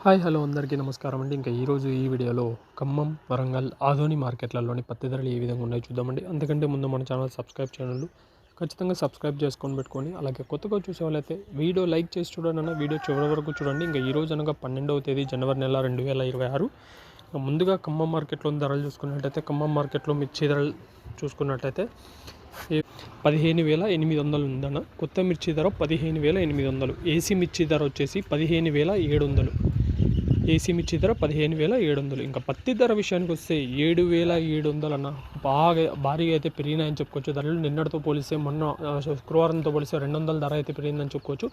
Hi hello అందరికీ నమస్కారం అండి. ఇంకా ఈరోజు ఈ వీడియోలో ఖమ్మం, వరంగల్, ఆదోని మార్కెట్లలోని పత్తి ధరలు ఏ విధంగా ఉన్నాయో చూద్దామండి. అంతకంటే ముందు మన ఛానల్ ఖచ్చితంగా సబ్స్క్రైబ్ చేసుకొని పెట్టుకొని, అలాగే కొత్తగా చూసే వాళ్ళైతే వీడియో లైక్ చేసి చూడండి, వీడియో చివరి వరకు చూడండి. ఇంకా ఈరోజు అనగా 12వ తేదీ జనవరి నెల 2026. ముందుగా ఖమ్మం మార్కెట్లో ధరలు చూసుకున్నట్టయితే, ఖమ్మం మార్కెట్లో మిర్చి ధరలు చూసుకున్నట్టయితే 15,800 ఉందన్న. కొత్త మిర్చి ధర 15,800. ఏసీ మిర్చి ధర వచ్చేసి 15,700. ఏసీ మిర్చి ధర 15,700. ఇంకా పత్తి ధర విషయానికి వస్తే 7,700 అన్న. భారీగా అయితే పెరిగినాయని చెప్పుకోవచ్చు ధరలు. నిన్నటితో పోలిస్తే మొన్న శుక్రవారంతో పోలిస్తే 200 ధర అయితే పెరిగిందని చెప్పుకోవచ్చు.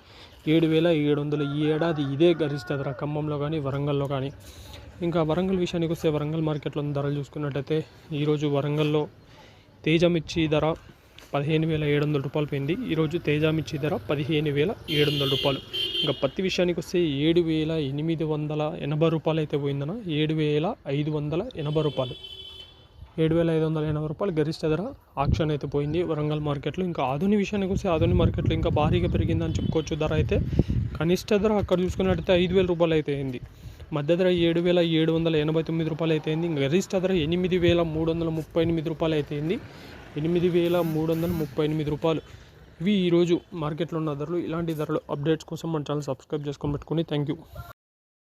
7,700 ఈ ఏడాది ఇదే గరిష్ట ధర ఖమ్మంలో కానీ వరంగల్లో కానీ. ఇంకా వరంగల్ విషయానికి వస్తే వరంగల్ మార్కెట్లో ధరలు చూసుకున్నట్టయితే ఈరోజు వరంగల్లో తేజ మిర్చి ధర 15,700 రూపాయలు పోయింది. ఈరోజు తేజ మిర్చి ధర 15,700 రూపాయలు. ఇంకా పత్తి విషయానికి వస్తే 7,880 రూపాయలు అయితే పోయిందన్న. 7,580 రూపాయలు. 7,580 రూపాయలు గరిష్ట ధర ఆక్షన్ అయితే పోయింది వరంగల్ మార్కెట్లో. ఇంకా ఆదోని విషయానికి వస్తే ఆదోని మార్కెట్లో ఇంకా భారీగా పెరిగిందని చెప్పుకోవచ్చు. ధర అయితే కనిష్ట ధర అక్కడ చూసుకున్నట్టయితే 5,000 రూపాయలు అయితే అయింది. మధ్య ధర 7,789 రూపాయలు అయితే అయింది. ఇంకా గరిష్ట ధర 8,338 రూపాయలు అయితే అయింది. 8,338 రూపాయలు. ఇవి ఈరోజు మార్కెట్లో ఉన్న ధరలు. ఇలాంటి ధరలు అప్డేట్స్ కోసం మన ఛానల్ సబ్స్క్రైబ్ చేసుకొని పెట్టుకుని థ్యాంక్ యూ.